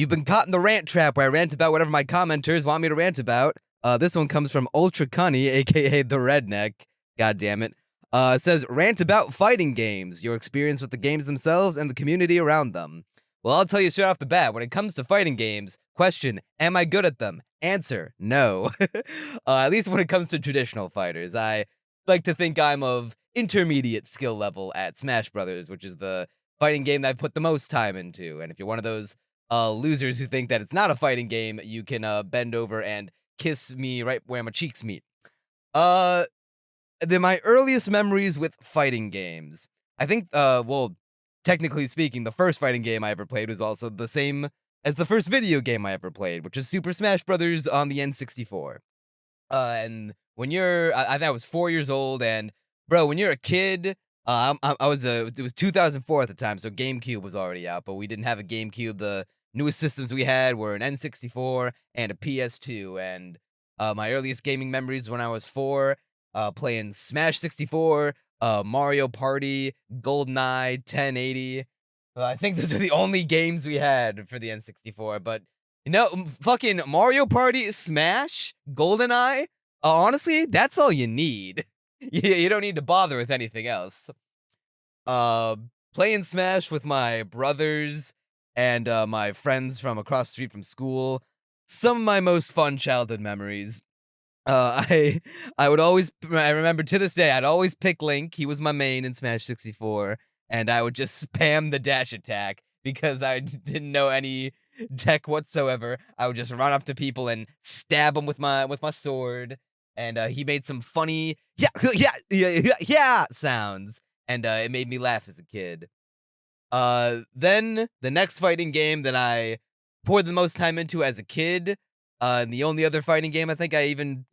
You've been caught in the rant trap where I rant about whatever my commenters want me to rant about. This one comes from Ultra Cunny, aka the Redneck. God damn it. It says, rant about fighting games, your experience with the games themselves and the community around them. Well, I'll tell you straight off the bat, when it comes to fighting games, question, am I good at them? Answer, no. At least when it comes to traditional fighters. I like to think I'm of intermediate skill level at Smash Brothers, which is the fighting game that I've put the most time into. And if you're one of those losers who think that it's not a fighting game, you can bend over and kiss me right where my cheeks meet. My earliest memories with fighting games. I think, well, technically speaking, the first fighting game I ever played was also the same as the first video game I ever played, which is Super Smash Brothers on the N64. And when you're, I think I was 4 years old, and bro, when you're a kid, I was it was 2004 at the time, so GameCube was already out, but we didn't have a GameCube. The newest systems we had were an N64 and a PS2, and my earliest gaming memories when I was 4, playing Smash 64, Mario Party, GoldenEye, 1080. I think those are the only games we had for the N64, but you know, fucking Mario Party, Smash, GoldenEye, honestly, that's all you need. You don't need to bother with anything else. Playing Smash with my brothers and my friends from across the street from school, some of my most fun childhood memories. I remember to this day, I'd always pick Link. He was my main in Smash 64, and I would just spam the dash attack because I didn't know any tech whatsoever. I would just run up to people and stab them with my sword, and he made some funny yeah sounds, and it made me laugh as a kid. Then the next fighting game that I poured the most time into as a kid, and the only other fighting game I think I even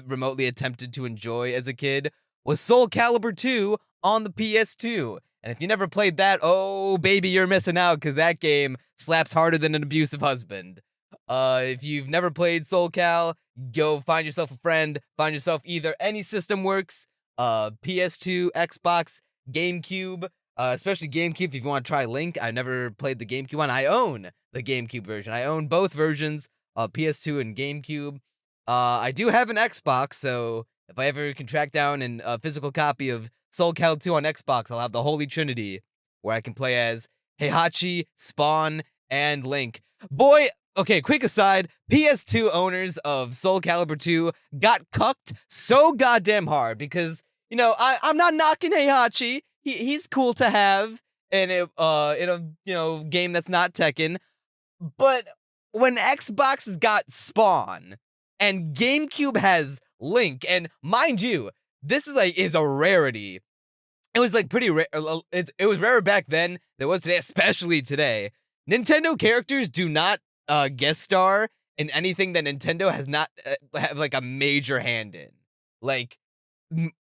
remotely attempted to enjoy as a kid was SoulCalibur 2 on the PS2. And if you never played that, oh baby, you're missing out, because that game slaps harder than an abusive husband. If you've never played SoulCal, go find yourself a friend, find yourself either any system works, PS2, Xbox, GameCube, especially GameCube if you want to try Link. I never played the GameCube one. I own the GameCube version. I own both versions, PS2 and GameCube. I do have an Xbox, so if I ever can track down a physical copy of SoulCal 2 on Xbox, I'll have the Holy Trinity, where I can play as Heihachi, Spawn, and Link. Boy, okay, quick aside, PS2 owners of SoulCalibur 2 got cucked so goddamn hard because, you know, I'm not knocking Heihachi. He's cool to have in a game that's not Tekken, but when Xbox has got Spawn and GameCube has Link, and mind you, this is a rarity. It was like pretty rare. It was rarer back then than it was today, especially today. Nintendo characters do not guest star in anything that Nintendo has not have like a major hand in. Like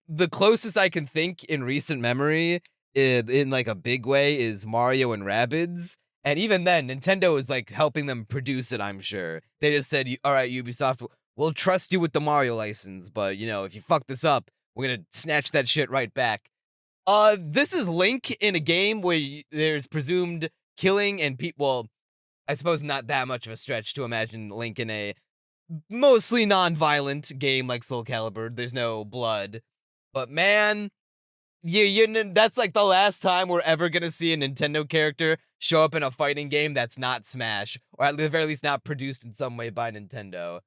the closest I can think in recent memory, in like a big way, is Mario and Rabbids. And even then, Nintendo is like helping them produce it, I'm sure. They just said, all right, Ubisoft, we'll trust you with the Mario license, but, you know, if you fuck this up, we're gonna snatch that shit right back. This is Link in a game where there's presumed killing and well, I suppose not that much of a stretch to imagine Link in a mostly non-violent game like SoulCalibur. There's no blood. But man, that's like the last time we're ever gonna see a Nintendo character show up in a fighting game that's not Smash, or at the very least not produced in some way by Nintendo.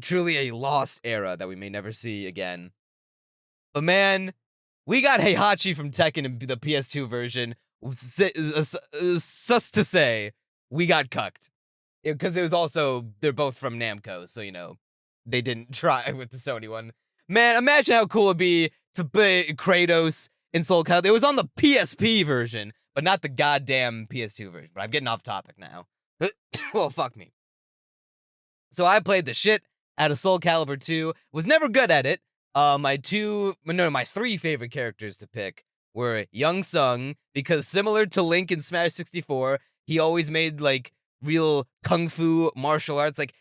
Truly a lost era that we may never see again. But man, we got Heihachi from Tekken in the PS2 version. Sus to say, we got cucked. Because it was also, they're both from Namco, so, you know, they didn't try with the Sony one. Man, imagine how cool it'd be to play Kratos in SoulCalibur. It was on the PSP version, but not the goddamn PS2 version. But I'm getting off topic now. Well, fuck me. So I played the shit out of SoulCalibur 2. Was never good at it. My 3 favorite characters to pick were Young Sung, because similar to Link in Smash 64, he always made like real kung fu martial arts like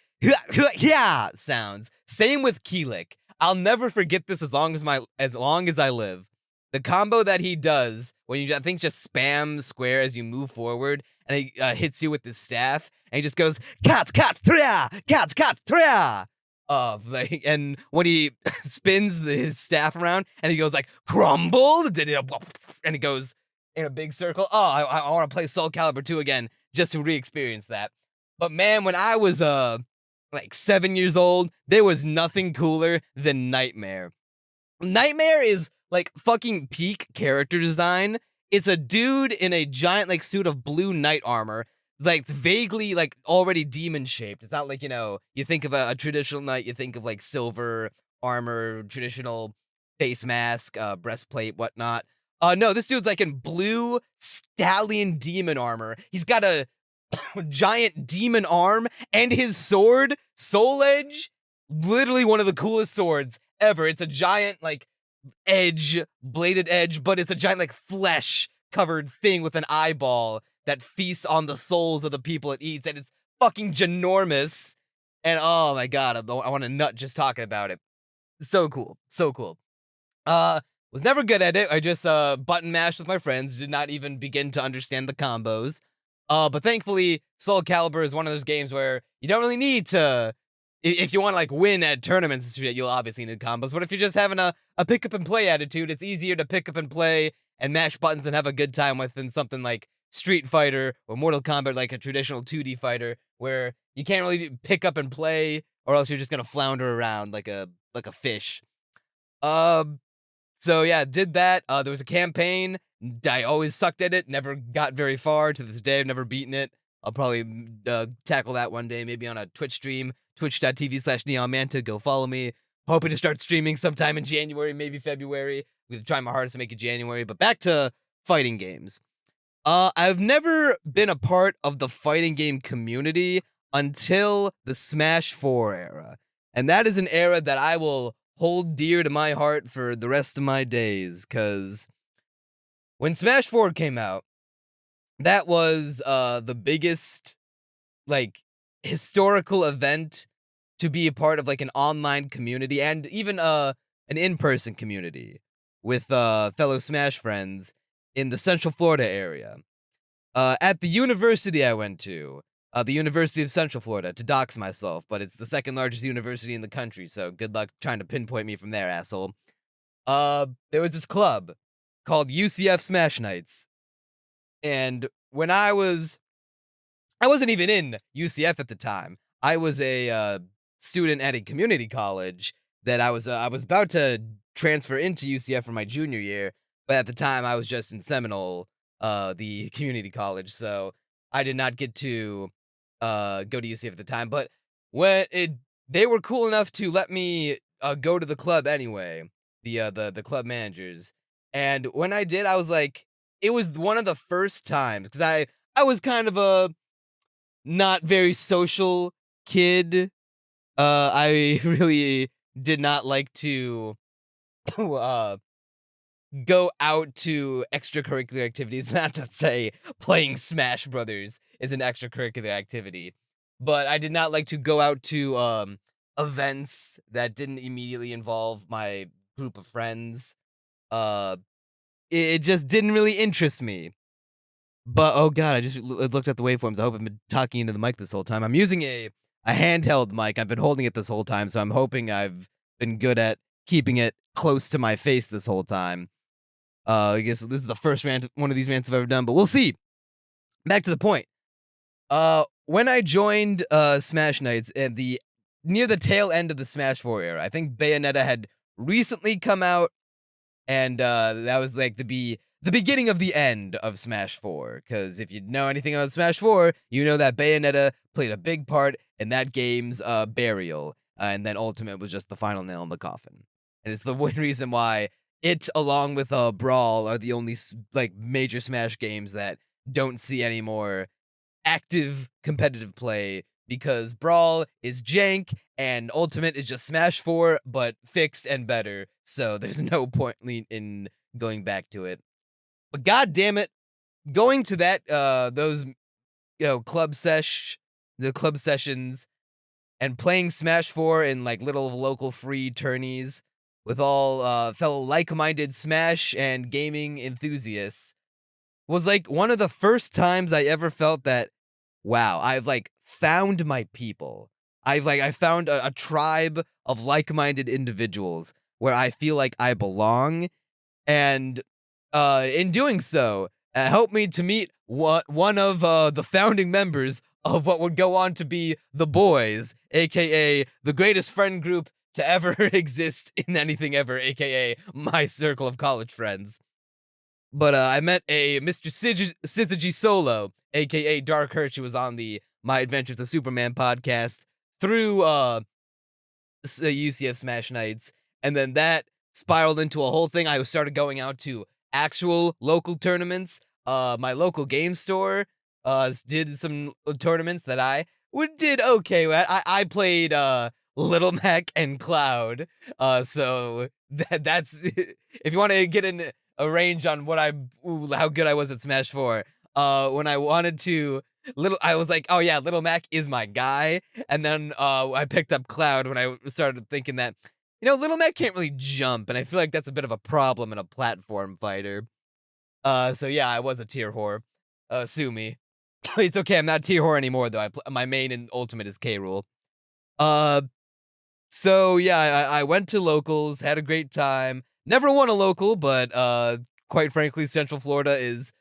yeah sounds. Same with Kilik. I'll never forget this as long as I live. The combo that he does when you, I think, just spam square as you move forward, and he hits you with his staff, and he just goes kat tria, kat tria. Like, and when he spins his staff around, and he goes like crumbled, and he goes in a big circle. Oh, I want to play SoulCalibur 2 again just to re-experience that. But man, when I was like 7 years old, there was nothing cooler than Nightmare. Nightmare is like fucking peak character design. It's a dude in a giant like suit of blue knight armor, like it's vaguely like already demon shaped. It's not like, you know, you think of a traditional knight, you think of like silver armor, traditional face mask, breastplate, whatnot. No, this dude's like in blue stallion demon armor. He's got a giant demon arm, and his sword, Soul Edge, literally one of the coolest swords ever. It's a giant like edge, bladed edge, but it's a giant like flesh covered thing with an eyeball that feasts on the souls of the people it eats, and it's fucking ginormous. And oh my god, I want to nut just talking about it. So cool, so cool. Was never good at it. I just button mashed with my friends, did not even begin to understand the combos. But thankfully, SoulCalibur is one of those games where you don't really need to. If you want to like win at tournaments and shit, you'll obviously need combos. But if you're just having a pick up and play attitude, it's easier to pick up and play and mash buttons and have a good time with than something like Street Fighter or Mortal Kombat, like a traditional 2D fighter, where you can't really pick up and play, or else you're just gonna flounder around like a fish. So yeah, did that. There was a campaign. I always sucked at it. Never got very far. To this day, I've never beaten it. I'll probably tackle that one day, maybe on a Twitch stream. Twitch.tv/NeonManta. Go follow me. Hoping to start streaming sometime in January, maybe February. I'm gonna try my hardest to make it January. But back to fighting games. I've never been a part of the fighting game community until the Smash 4 era. And that is an era that I will hold dear to my heart for the rest of my days, because when Smash 4 came out, that was the biggest like historical event to be a part of, like an online community and even an in-person community with fellow Smash friends in the Central Florida area. At the university I went to, the University of Central Florida, to dox myself, but it's the second largest university in the country, so good luck trying to pinpoint me from there, asshole. There was this club called UCF Smash Nights, and when I wasn't even in UCF at the time. I was a student at a community college that I was about to transfer into UCF for my junior year, but at the time I was just in Seminole, the community college, so I did not get to go to UCF at the time. But they were cool enough to let me go to the club anyway, the club managers. And when I did, I was like, it was one of the first times, because I was kind of a not very social kid. I really did not like to go out to extracurricular activities. Not to say playing Smash Brothers is an extracurricular activity, but I did not like to go out to events that didn't immediately involve my group of friends. It just didn't really interest me. But oh god, I just looked at the waveforms. I hope I've been talking into the mic this whole time. I'm using a handheld mic. I've been holding it this whole time, so I'm hoping I've been good at keeping it close to my face this whole time. I guess this is the first one of these rants I've ever done, but we'll see. Back to the point. When I joined Smash Nights and near the tail end of the Smash 4 era, I think Bayonetta had recently come out, and that was like the beginning of the end of Smash 4, because if you know anything about Smash 4, you know that Bayonetta played a big part in that game's burial, and then Ultimate was just the final nail in the coffin. And it's the one reason why it, along with Brawl, are the only like major Smash games that don't see any more active competitive play, because Brawl is jank and Ultimate is just Smash 4 but fixed and better, so there's no point in going back to it. But god damn it, going to that those club sessions and playing Smash 4 in like little local free tourneys with all fellow like-minded Smash and gaming enthusiasts was, like, one of the first times I ever felt that, wow, I've, like, found my people. I found a tribe of like-minded individuals where I feel like I belong, and, in doing so, helped me to meet one of, the founding members of what would go on to be The Boys, AKA the greatest friend group to ever exist in anything ever, AKA my circle of college friends. But, I met a Mr. Syzygy Solo, AKA Dark Hirsch, who was on the My Adventures of Superman podcast through, UCF Smash Nights, and then that spiraled into a whole thing. I started going out to actual local tournaments. My local game store did some tournaments that I did okay with. I played Little Mac and Cloud. So that's if you want to get in a range on what how good I was at Smash 4. When I wanted to I was like, oh yeah, Little Mac is my guy. And then I picked up Cloud when I started thinking that, Little Mac can't really jump, and I feel like that's a bit of a problem in a platform fighter. So yeah, I was a tier whore. Sue me. It's okay, I'm not tier whore anymore though. My main and ultimate is K. Rool. Uh, so yeah, I went to locals, had a great time. Never won a local, but quite frankly, Central Florida is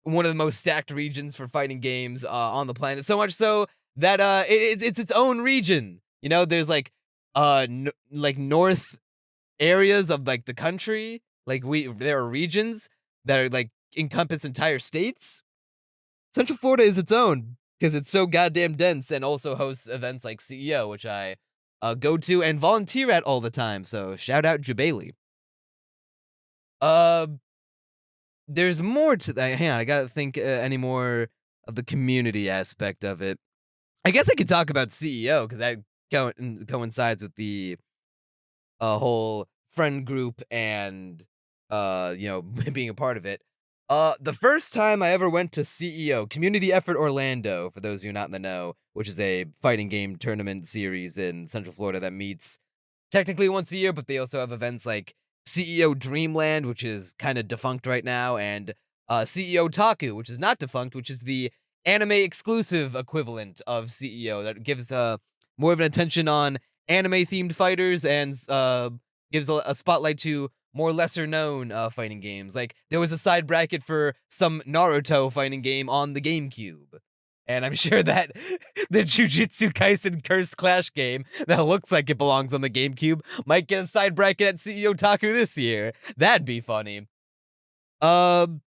one of the most stacked regions for fighting games on the planet. So much so that it's its own region. There's like like north areas of like the country. Like there are regions that are like encompass entire states. Central Florida is its own because it's so goddamn dense and also hosts events like CEO, which I go to and volunteer at all the time. So shout out Jabali. Uh, there's more to that. Hang on, I gotta think any more of the community aspect of it. I guess I could talk about CEO because that coincides with the whole friend group and being a part of it. The first time I ever went to CEO, Community Effort Orlando, for those of you not in the know, which is a fighting game tournament series in Central Florida that meets technically once a year, but they also have events like CEO Dreamland, which is kind of defunct right now, and CEO Taku, which is not defunct, which is the anime exclusive equivalent of CEO that gives more of an attention on anime themed fighters and gives a spotlight to more lesser known fighting games. Like there was a side bracket for some Naruto fighting game on the GameCube. And I'm sure that the Jujutsu Kaisen Cursed Clash game that looks like it belongs on the GameCube might get a side bracket at CEO Taku this year. That'd be funny. Um,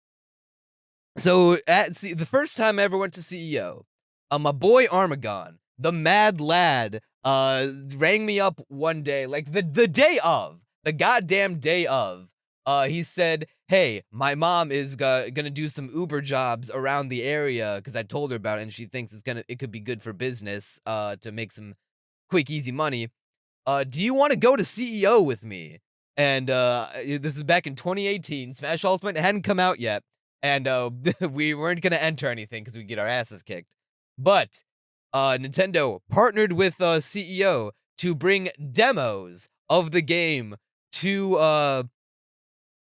so the first time I ever went to CEO, my boy Armagon, the mad lad, rang me up one day, like the day of, the goddamn day of. He said, "Hey, my mom is gonna do some Uber jobs around the area because I told her about it, and she thinks it could be good for business, to make some quick, easy money. Do you want to go to CEO with me?" And this was back in 2018. Smash Ultimate hadn't come out yet, and we weren't gonna enter anything because we get our asses kicked. But Nintendo partnered with CEO to bring demos of the game to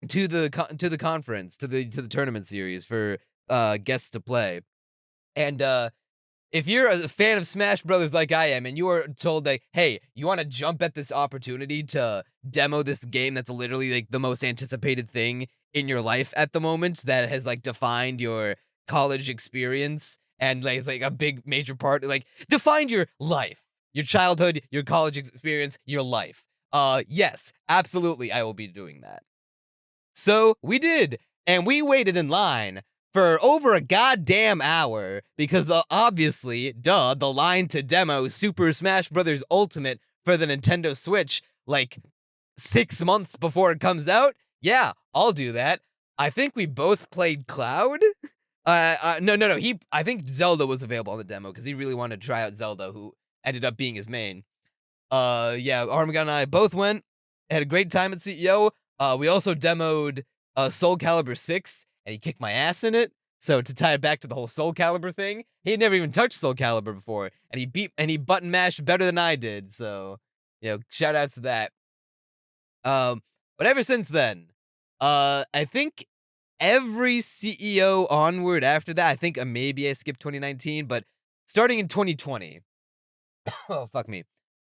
to the conference, to the tournament series for guests to play. And if you're a fan of Smash Brothers like I am, and you are told like, "Hey, you want to jump at this opportunity to demo this game that's literally like the most anticipated thing in your life at the moment that has like defined your college experience and like is like a big major part, like defined your life, your childhood, your college experience, your life." Yes, absolutely, I will be doing that. So we did, and we waited in line for over a goddamn hour because obviously, duh, the line to demo Super Smash Bros. Ultimate for the Nintendo Switch like 6 months before it comes out. Yeah, I'll do that. I think we both played Cloud. No. I think Zelda was available on the demo because he really wanted to try out Zelda, who ended up being his main. Yeah, Armagon and I both went, had a great time at CEO. We also demoed SoulCalibur 6, and he kicked my ass in it. So to tie it back to the whole SoulCalibur thing, he had never even touched SoulCalibur before, and he button mashed better than I did. So, shout outs to that. But ever since then, I think every CEO onward after that. I think maybe I skipped 2019, but starting in 2020, oh fuck me.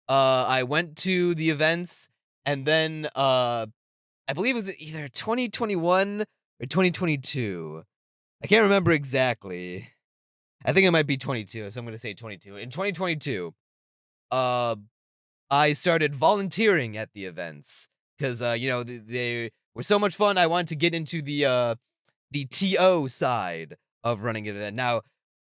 I went to the events, and then I believe it was either 2021 or 2022. I can't remember exactly. I think it might be 22, so I'm gonna say 22. In 2022, uh, I started volunteering at the events because they were so much fun. I wanted to get into the TO side of running an event. Now,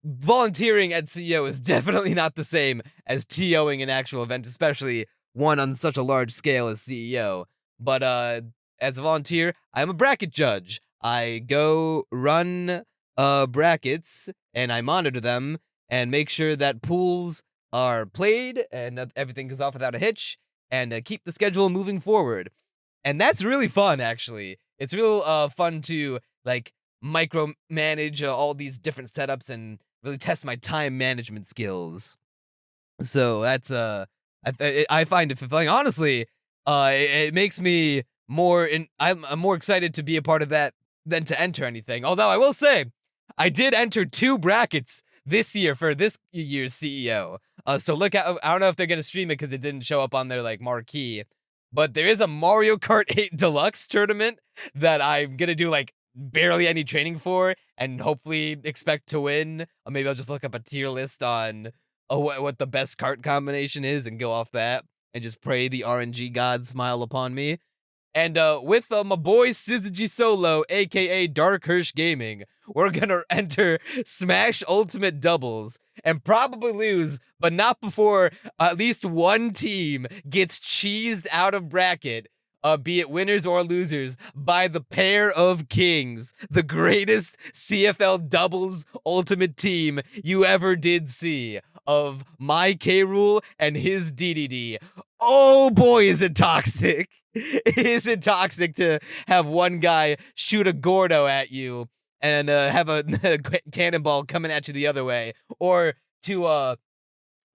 volunteering at CEO is definitely not the same as TOing an actual event, especially one on such a large scale as CEO. But as a volunteer, I'm a bracket judge. I go run brackets and I monitor them and make sure that pools are played and that everything goes off without a hitch and keep the schedule moving forward. And that's really fun, actually. It's real fun to like micromanage all these different setups and really test my time management skills. So that's I find it fulfilling. Honestly, it makes me I'm more excited to be a part of that than to enter anything. Although I will say, I did enter 2 brackets this year for this year's CEO. So look out. I don't know if they're gonna stream it because it didn't show up on their like marquee. But there is a Mario Kart 8 Deluxe tournament that I'm gonna do like barely any training for and hopefully expect to win. Or maybe I'll just look up a tier list on what the best cart combination is and go off that and just pray the RNG gods smile upon me. And with my boy Syzygy Solo, aka Dark Hirsch Gaming, we're gonna enter Smash Ultimate Doubles and probably lose, but not before at least one team gets cheesed out of bracket, be it winners or losers, by the pair of kings, the greatest CFL doubles ultimate team you ever did see, of my K. Rool and his DDD. Oh boy, is it toxic! Is it toxic to have one guy shoot a Gordo at you and have a cannonball coming at you the other way, or to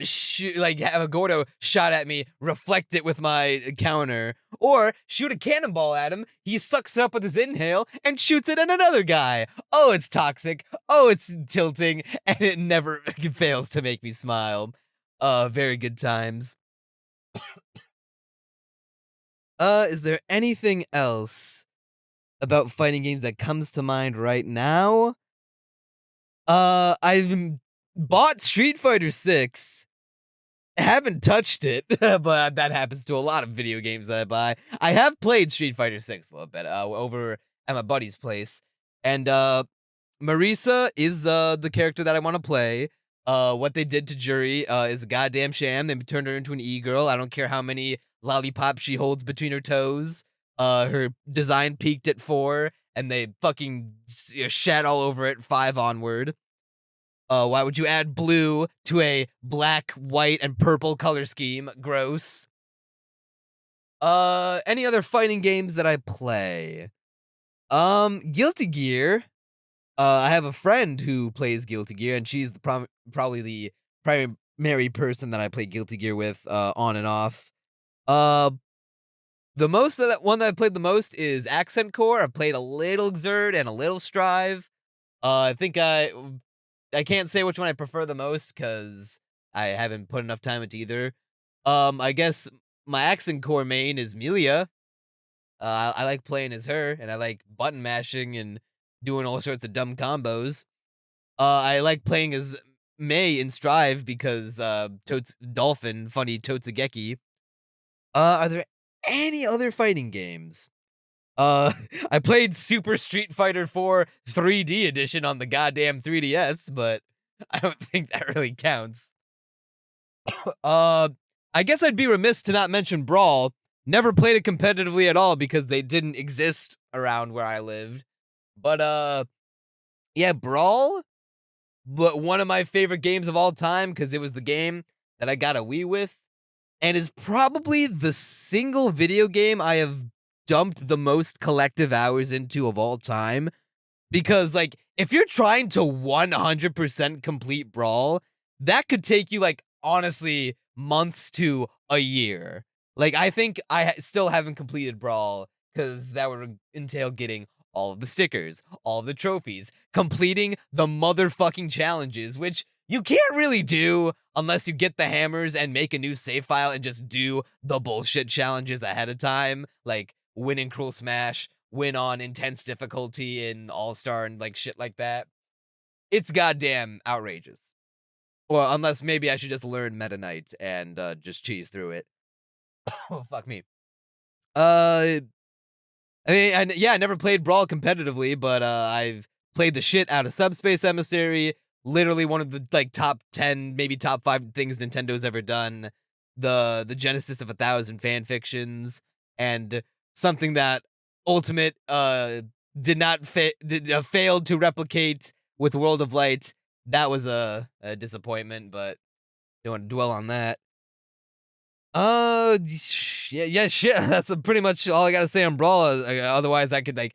shoot like have a Gordo shot at me, reflect it with my counter, or shoot a cannonball at him, he sucks it up with his inhale and shoots it at another guy. Oh, it's toxic. Oh, it's tilting, and it never fails to make me smile. Very good times. Is there anything else about fighting games that comes to mind right now? I've bought Street Fighter 6. Haven't touched it, but that happens to a lot of video games that I buy. I have played Street Fighter 6 a little bit, over at my buddy's place, and, Marisa is, the character that I wanna play. What they did to Juri, is a goddamn sham. They turned her into an e-girl. I don't care how many lollipops she holds between her toes. Her design peaked at 4, and they fucking shat all over it 5 onward. Why would you add blue to a black, white, and purple color scheme? Gross. Any other fighting games that I play? Guilty Gear. I have a friend who plays Guilty Gear, and she's probably the primary person that I play Guilty Gear with, on and off. Uh, the most of that one that I played the most is Accent Core. I've played a little Xrd and a little Strive. I think I can't say which one I prefer the most because I haven't put enough time into either. I guess my Accent Core main is Melia. I like playing as her, and I like button mashing and doing all sorts of dumb combos. I like playing as Mei in Strive because Dolphin, funny Totsugeki. Are there any other fighting games? I played Super Street Fighter 4 3D edition on the goddamn 3DS, but I don't think that really counts. I guess I'd be remiss to not mention Brawl. Never played it competitively at all because they didn't exist around where I lived. But yeah, Brawl, but one of my favorite games of all time because it was the game that I got a Wii with, and is probably the single video game I have dumped the most collective hours into of all time. Because, like, if you're trying to 100% complete Brawl, that could take you, like, honestly, months to a year. Like, I think I still haven't completed Brawl, because that would entail getting all of the stickers, all of the trophies, completing the motherfucking challenges, which you can't really do unless you get the hammers and make a new save file and just do the bullshit challenges ahead of time, like win in Cruel Smash, win on intense difficulty in All-Star and like shit like that. It's goddamn outrageous. Well, unless maybe I should just learn Meta Knight and just cheese through it. Oh, fuck me. Uh, I mean, yeah, I never played Brawl competitively, but I've played the shit out of Subspace Emissary. Literally one of the like top 10, maybe top 5 things Nintendo's ever done. The genesis of 1,000 fan fictions, and something that Ultimate did not failed to replicate with World of Light. That was a disappointment, but don't want to dwell on that. Yeah, shit. That's pretty much all I gotta say on Brawl. Otherwise, I could make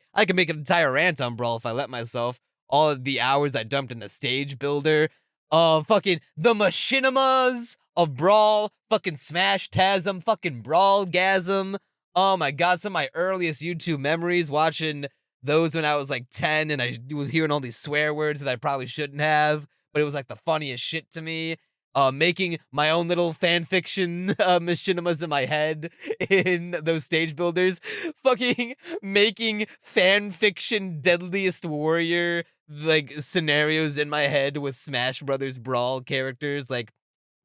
an entire rant on Brawl if I let myself. All of the hours I dumped in the stage builder, fucking the machinimas of Brawl, fucking Smash Tasm, fucking Brawlgasm. Oh my god, some of my earliest YouTube memories watching those when I was like 10 and I was hearing all these swear words that I probably shouldn't have, but it was like the funniest shit to me. Making my own little fan fiction machinimas in my head in those stage builders, fucking making fan fiction Deadliest Warrior like scenarios in my head with Smash Brothers Brawl characters, like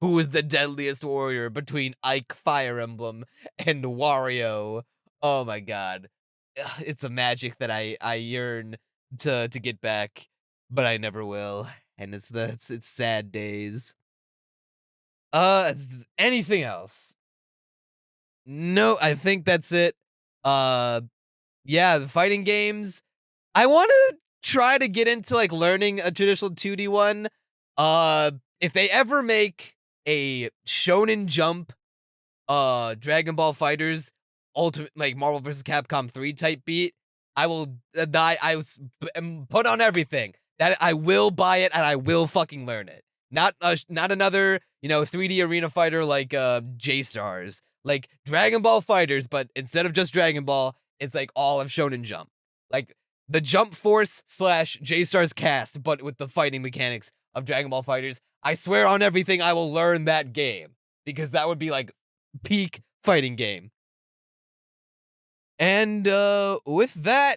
who is the deadliest warrior between Ike Fire Emblem and Wario. Oh my god, it's a magic that I yearn to get back, but I never will, and it's sad days. Anything else? No, I think that's it. Uh, yeah, the fighting games. I want to try to get into like learning a traditional 2D one. If they ever make a Shonen Jump, Dragon Ball Fighters, Ultimate like Marvel vs. Capcom 3 type beat, I will die. Put on everything that I will buy it and I will fucking learn it. Not another 3D arena fighter like J Stars, like Dragon Ball Fighters, but instead of just Dragon Ball, it's like all of Shonen Jump, like the Jump Force slash J Stars cast, but with the fighting mechanics of Dragon Ball Fighters. I swear on everything, I will learn that game because that would be like peak fighting game. And with that,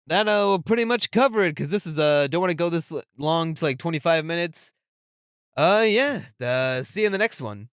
that'll pretty much cover it because this is don't want to go this long to like 25 minutes. Yeah. See you in the next one.